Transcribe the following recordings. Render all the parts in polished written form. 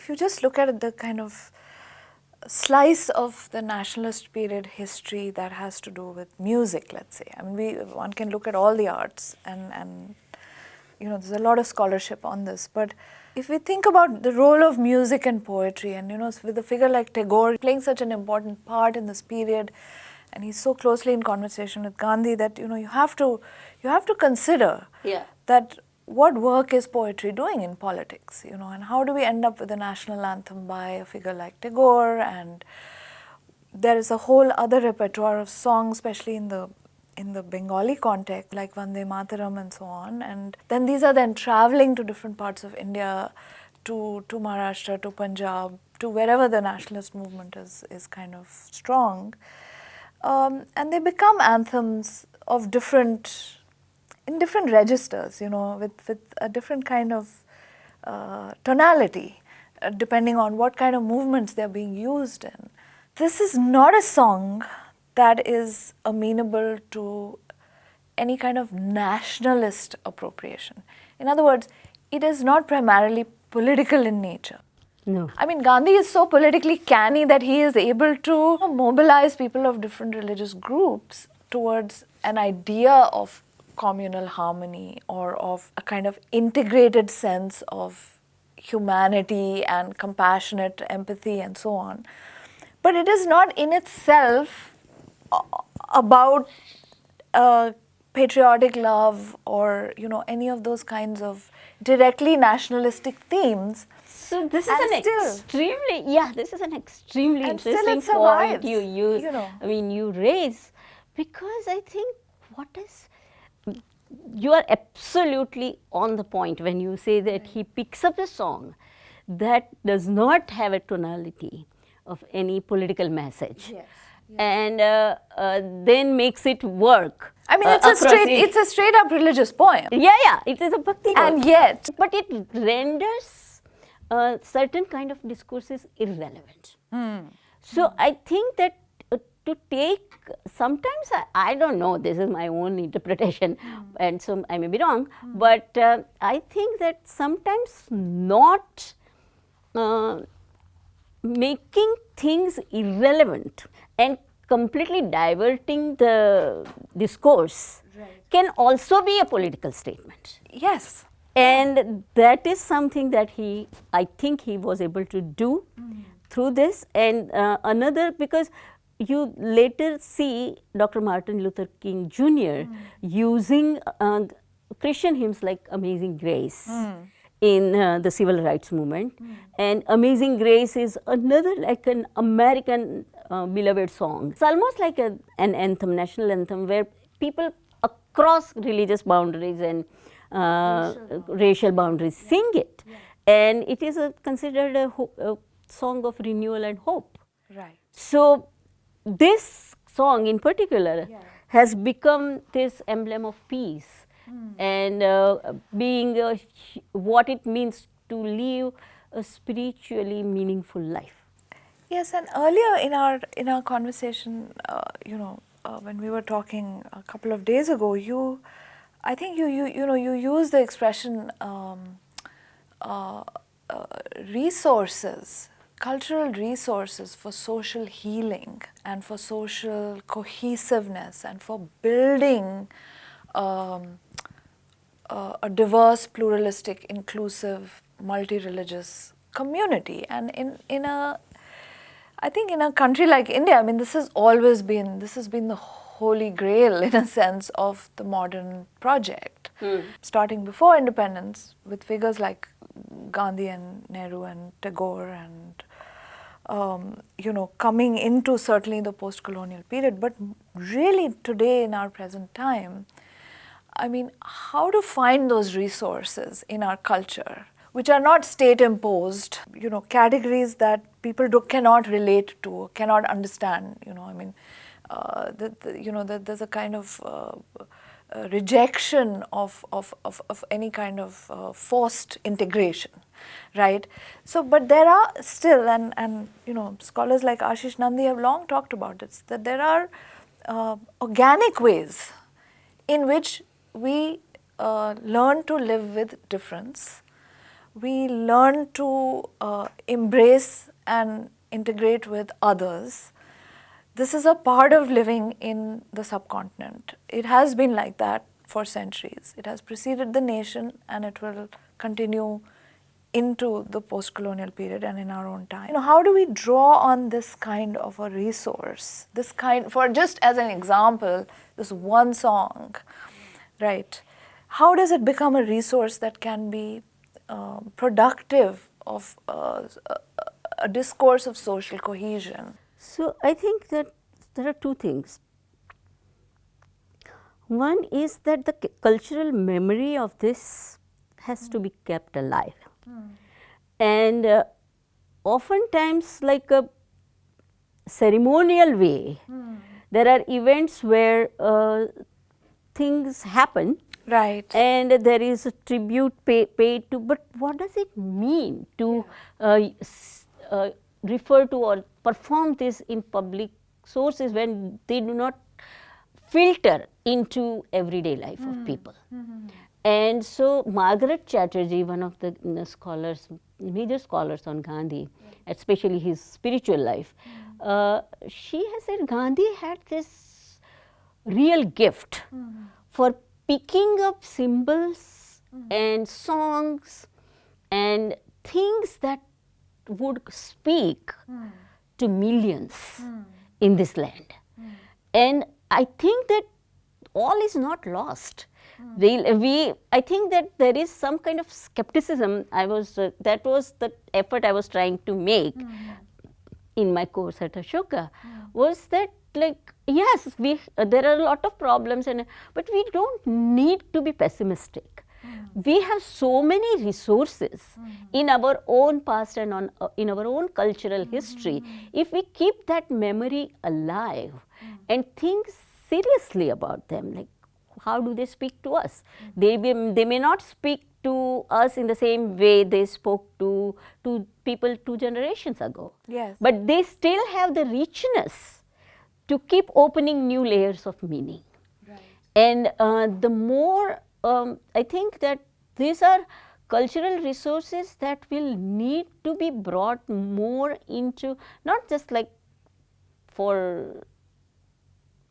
if you just look at the kind of slice of the nationalist period history that has to do with music, let's say. I mean, one can look at all the arts and there's a lot of scholarship on this. But if we think about the role of music and poetry, and with a figure like Tagore playing such an important part in this period, and he's so closely in conversation with Gandhi that you have to consider that what work is poetry doing in politics, and how do we end up with a national anthem by a figure like Tagore? And there is a whole other repertoire of songs, especially in the Bengali context, like Vande Mataram and so on. And then these are then traveling to different parts of India, to Maharashtra, to Punjab, to wherever the nationalist movement is kind of strong. And they become anthems of in different registers, with a different kind of tonality, depending on what kind of movements they're being used in. This is not a song that is amenable to any kind of nationalist appropriation. In other words, it is not primarily political in nature. No. I mean, Gandhi is so politically canny that he is able to mobilize people of different religious groups towards an idea of communal harmony or of a kind of integrated sense of humanity and compassionate empathy and so on. But it is not in itself about patriotic love or, any of those kinds of directly nationalistic themes. So this is an extremely interesting point you use. You raise, because I think you are absolutely on the point when you say that he picks up a song that does not have a tonality of any political message. Yes. And then makes it work. I mean, it's a straight up religious poem. Yeah, it is a bhakti poem. And yet, but it renders certain kind of discourses irrelevant. So I think that to take, sometimes I don't know, this is my own interpretation, and so I may be wrong, but I think that sometimes not making things irrelevant and completely diverting the discourse can also be a political statement. Yes. And that is something that I think he was able to do through this. And another, because you later see Dr. Martin Luther King Jr. using Christian hymns like Amazing Grace in the civil rights movement. And Amazing Grace is another, like an American beloved song. It's almost like an anthem, national anthem, where people across religious boundaries and racial boundaries sing it. And it is considered a song of renewal and hope. Right. So this song in particular has become this emblem of peace and being what it means to live a spiritually meaningful life. Yes, and earlier in our conversation, when we were talking a couple of days ago, I think you used the expression resources, cultural resources for social healing and for social cohesiveness and for building a diverse, pluralistic, inclusive, multi-religious community. And I think in a country like India, I mean, this has been the holy grail in a sense of the modern project. Starting before independence with figures like Gandhi and Nehru and Tagore and coming into certainly the post-colonial period, but really today in our present time, I mean, how to find those resources in our culture, which are not state-imposed, categories that people cannot relate to, cannot understand. I mean, there's a kind of rejection of any kind of forced integration, right? So, but there are still, and scholars like Ashish Nandi have long talked about this, that there are organic ways in which we learn to live with difference, we learn to embrace and integrate with others. This is a part of living in the subcontinent. It has been like that for centuries. It has preceded the nation, and it will continue into the post-colonial period and in our own time. How do we draw on this kind of a resource? This kind, for just as an example, this one song, right? How does it become a resource that can be productive of a discourse of social cohesion? So I think that there are two things. One is that the cultural memory of this has to be kept alive. And oftentimes, like a ceremonial way, there are events where things happen. Right. And there is a tribute paid to, but what does it mean to refer to or perform this in public sources when they do not filter into everyday life of people? And so Margaret Chatterjee, one of the scholars, major scholars on Gandhi, especially his spiritual life, she has said Gandhi had this real gift for picking up symbols and songs and things that would speak to millions in this land. And I think that all is not lost. I think that there is some kind of skepticism. That was the effort I was trying to make in my course at Ashoka, was that, like, yes, there are a lot of problems, but we don't need to be pessimistic. We have so many resources in our own past and in our own cultural history. If we keep that memory alive and think seriously about them, like, how do they speak to us? They may not speak to us in the same way they spoke to people 2 generations ago. Yes. But they still have the richness to keep opening new layers of meaning. Right. And the more, I think that these are cultural resources that will need to be brought more into, not just like for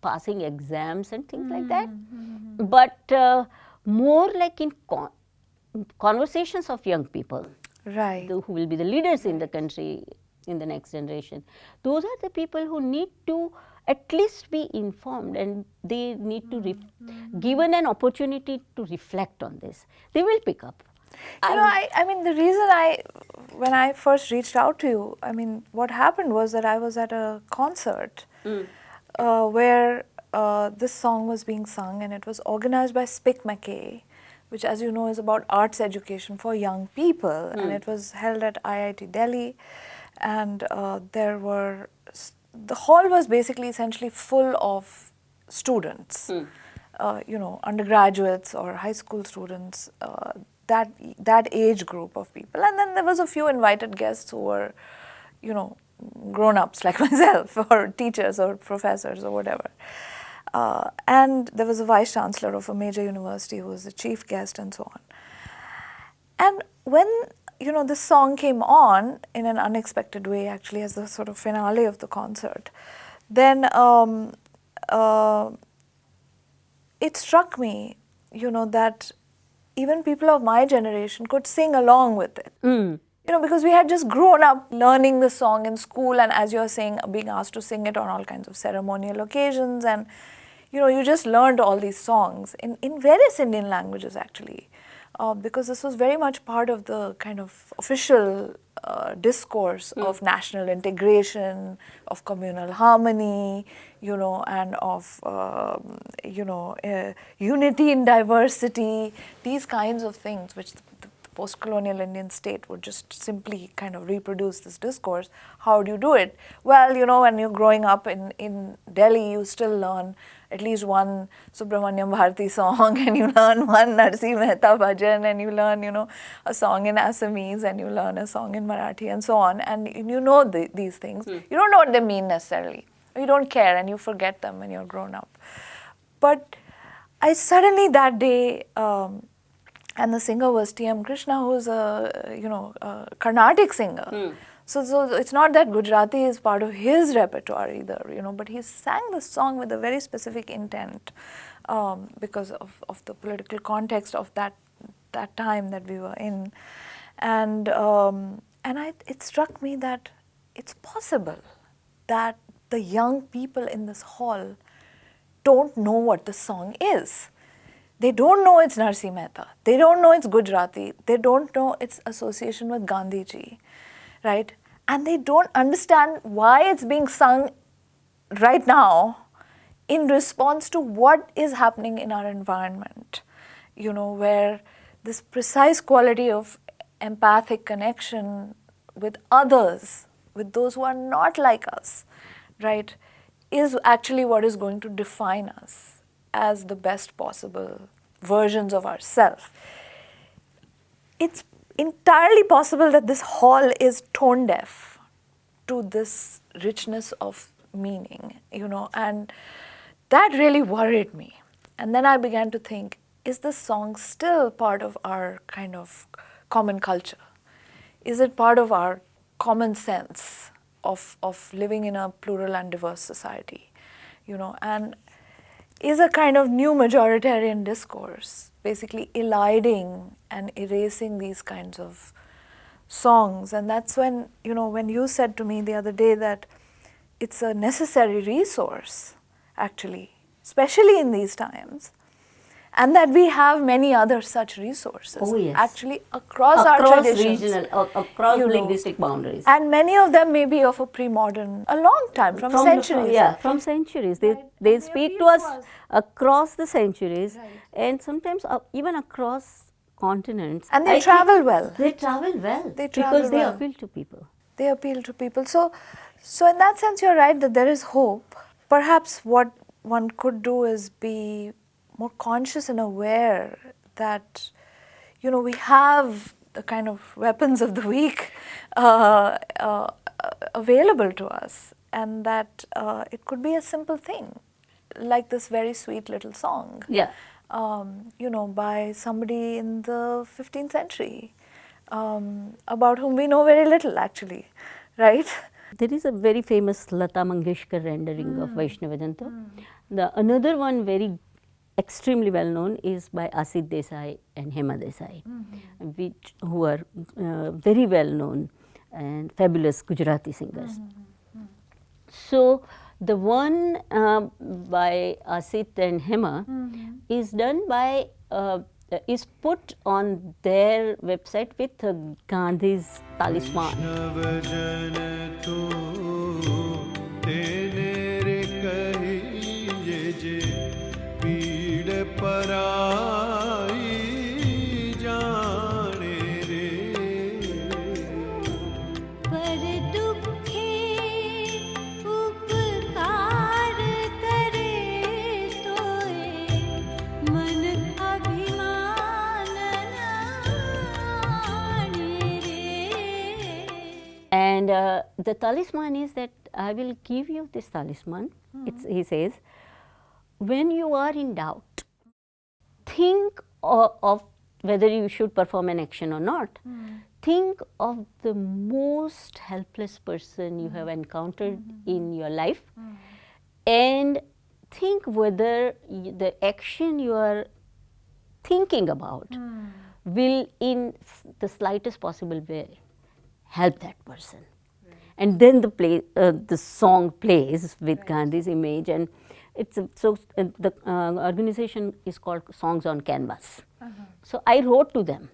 passing exams and things like that, but more like in conversations of young people, Right. who will be the leaders in the country in the next generation. Those are the people who need to at least be informed, and they need to given an opportunity to reflect on this. They will pick up. I mean, the reason when I first reached out to you, I mean, what happened was that I was at a concert where this song was being sung, and it was organized by Spic McKay, which, as you know, is about arts education for young people, and it was held at IIT Delhi, and the hall was basically essentially full of students, undergraduates or high school students, that age group of people, and then there was a few invited guests who were, grown-ups like myself, or teachers or professors or whatever. And there was a vice chancellor of a major university who was the chief guest and so on. And when, this song came on in an unexpected way, actually, as the sort of finale of the concert, then it struck me, that even people of my generation could sing along with it. Because we had just grown up learning the song in school, and as you're saying, being asked to sing it on all kinds of ceremonial occasions, and you just learned all these songs in various Indian languages, actually, because this was very much part of the kind of official discourse of national integration, of communal harmony, and of unity in diversity, these kinds of things which the post-colonial Indian state would just simply kind of reproduce this discourse. How do you do it? Well, when you're growing up in Delhi, you still learn at least one Subramanyam Bharati song, and you learn one Narsi Mehta bhajan, and you learn, a song in Assamese, and you learn a song in Marathi, and so on. And these things. You don't know what they mean necessarily. You don't care, and you forget them when you're grown up. But I suddenly that day and the singer was T.M. Krishna, who's a Carnatic singer. So it's not that Gujarati is part of his repertoire either, but he sang the song with a very specific intent because of the political context of that time that we were in, and it struck me that it's possible that the young people in this hall don't know what the song is. They don't know it's Narsi Mehta. They don't know it's Gujarati. They don't know its association with Gandhiji, right? And they don't understand why it's being sung right now in response to what is happening in our environment, where this precise quality of empathic connection with others, with those who are not like us, right, is actually what is going to define us as the best possible versions of ourselves. It's entirely possible that this hall is tone deaf to this richness of meaning, and that really worried me. And then I began to think, is this song still part of our kind of common culture? Is it part of our common sense of living in a plural and diverse society? And is a kind of new majoritarian discourse basically eliding and erasing these kinds of songs. And that's when, when you said to me the other day that it's a necessary resource, actually, especially in these times, and that we have many other such resources, actually across our traditions. Regional, across linguistic boundaries. And many of them may be of a pre-modern, a long time, from centuries. From centuries. They speak to us across the centuries, and sometimes even across continents. And they travel well. They travel well. Because they appeal to people. They appeal to people. So in that sense, you're right that there is hope. Perhaps what one could do is be more conscious and aware that, we have the kind of weapons of the weak available to us, and that it could be a simple thing, like this very sweet little song, by somebody in the 15th century, about whom we know very little, actually, right? There is a very famous Lata Mangeshkar rendering of Vaishnava Jan To. Another one very extremely well known is by Asit Desai and Hema Desai, who are very well known and fabulous Gujarati singers. So the one by Asit and Hema is done by is put on their website with Gandhi's talisman. Vaishnava Jan To, tenere kahiye je, peed parai jaane re, par dukhe upkar kare toye, man abhiman naane re. And the talisman is that I will give you this talisman. He says, when you are in doubt, think of whether you should perform an action or not. Think of the most helpless person you have encountered in your life, and think whether the action you are thinking about will, in the slightest possible way, help that person. And then the song plays with Gandhi's image, and it's the organization is called Songs on Canvas. So I wrote to them,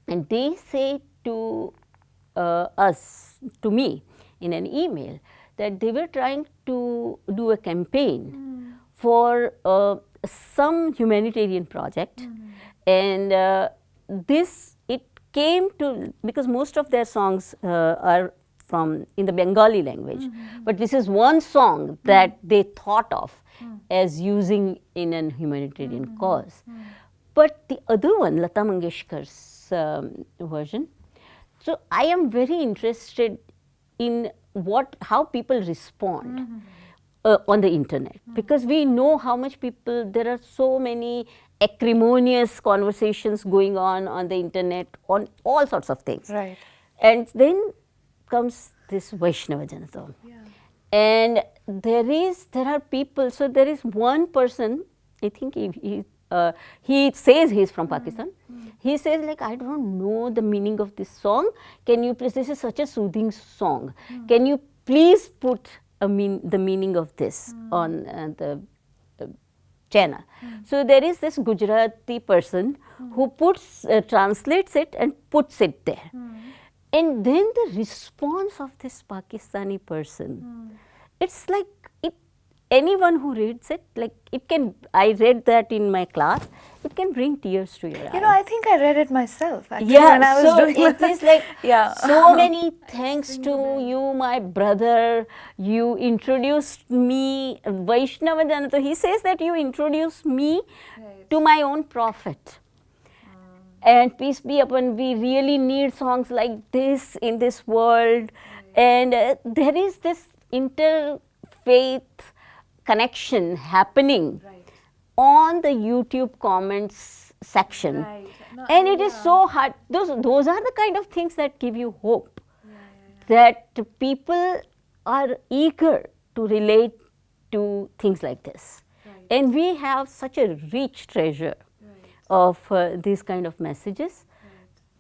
and they say to me in an email that they were trying to do a campaign for some humanitarian project, and it came to, because most of their songs are in the Bengali language, but this is one song that they thought of as using in a humanitarian cause. But the other one, Lata Mangeshkar's version, so I am very interested in how people respond. on the internet, because we know how much people, there are so many acrimonious conversations going on the internet on all sorts of things. Right. And then comes this Vaishnava Jan To. Yeah. And there are people, so there is one person, I think he says he's from Pakistan. He says like, I don't know the meaning of this song. Can you please, this is such a soothing song. Can you please put the meaning of this on the channel. So there is this Gujarati person who translates it and puts it there. And then the response of this Pakistani person, it's like, anyone who reads it, like it can, I read that in my class, it can bring tears to your eyes. You know, I think I read it myself actually Yeah, when I was so doing it is like, yeah. so many thanks to you, my brother. You introduced me, Vaishnava Jan To. He says that you introduced me to my own prophet. And peace be upon, we really need songs like this in this world. And there is this interfaith connection happening on the YouTube comments section. No, And it is so hard. Those are the kind of things that give you hope. That people are eager to relate to things like this. And we have such a rich treasure of these kind of messages.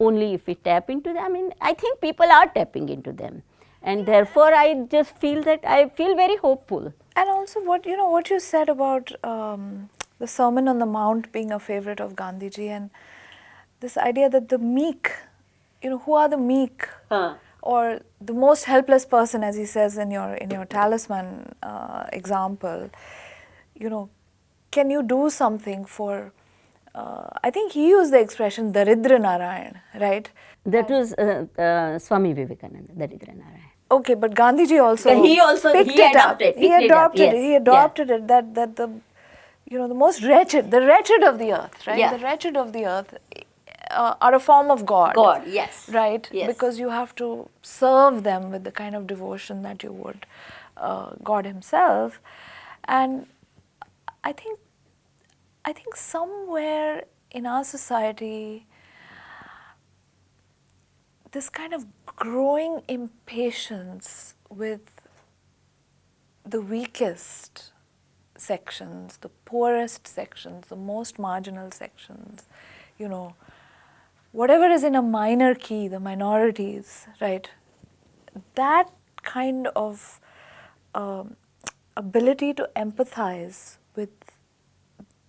Only if we tap into them. I mean, I think people are tapping into them. And therefore, I just feel that I feel very hopeful. And also what you said about the Sermon on the Mount being a favorite of Gandhiji, and this idea that the meek, who are the meek, or the most helpless person, as he says in your talisman example, can you do something for, I think he used the expression Daridra Narayan, right? That was Swami Vivekananda, Daridra Narayan. Okay, but Gandhiji also picked it up. He adopted it. That the the most wretched, the wretched of the earth, right? Yeah. The wretched of the earth are a form of God. God, yes. Right? Yes. Because you have to serve them with the kind of devotion that you would God Himself. And I think somewhere in our society, this kind of growing impatience with the weakest sections, the poorest sections, the most marginal sections, whatever is in a minor key, the minorities, right? That kind of ability to empathize with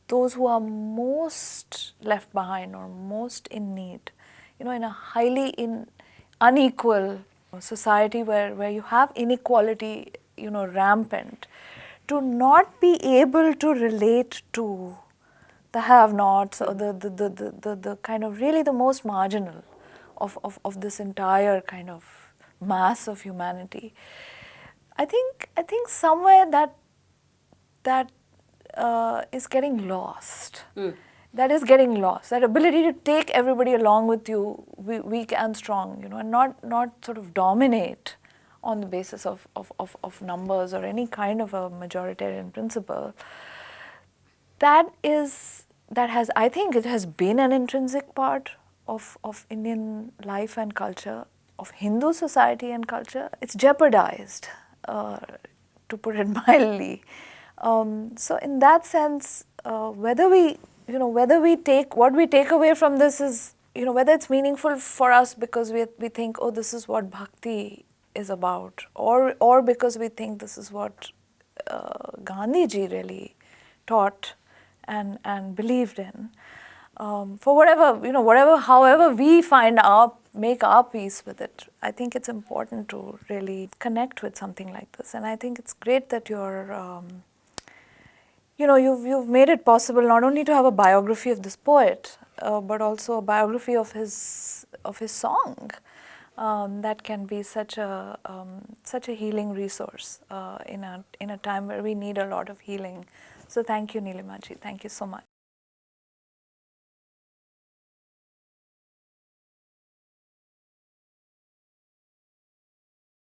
those who are most left behind or most in need, in a highly unequal society where you have inequality, rampant, to not be able to relate to the have-nots or the kind of really the most marginal of this entire kind of mass of humanity. I think somewhere that is getting lost. That is getting lost. That ability to take everybody along with you, weak and strong, and not sort of dominate on the basis of numbers or any kind of a majoritarian principle. I think it has been an intrinsic part of Indian life and culture, of Hindu society and culture. It's jeopardized, to put it mildly. So in that sense, whether we take what we take away from this is, whether it's meaningful for us because we think, oh, this is what bhakti is about, or because we think this is what Gandhiji really taught and believed in. For however we make our peace with it, I think it's important to really connect with something like this. And I think it's great that you've made it possible not only to have a biography of this poet, but also a biography of his song. That can be such a healing resource in a time where we need a lot of healing. So thank you, Nilimaji. Thank you so much.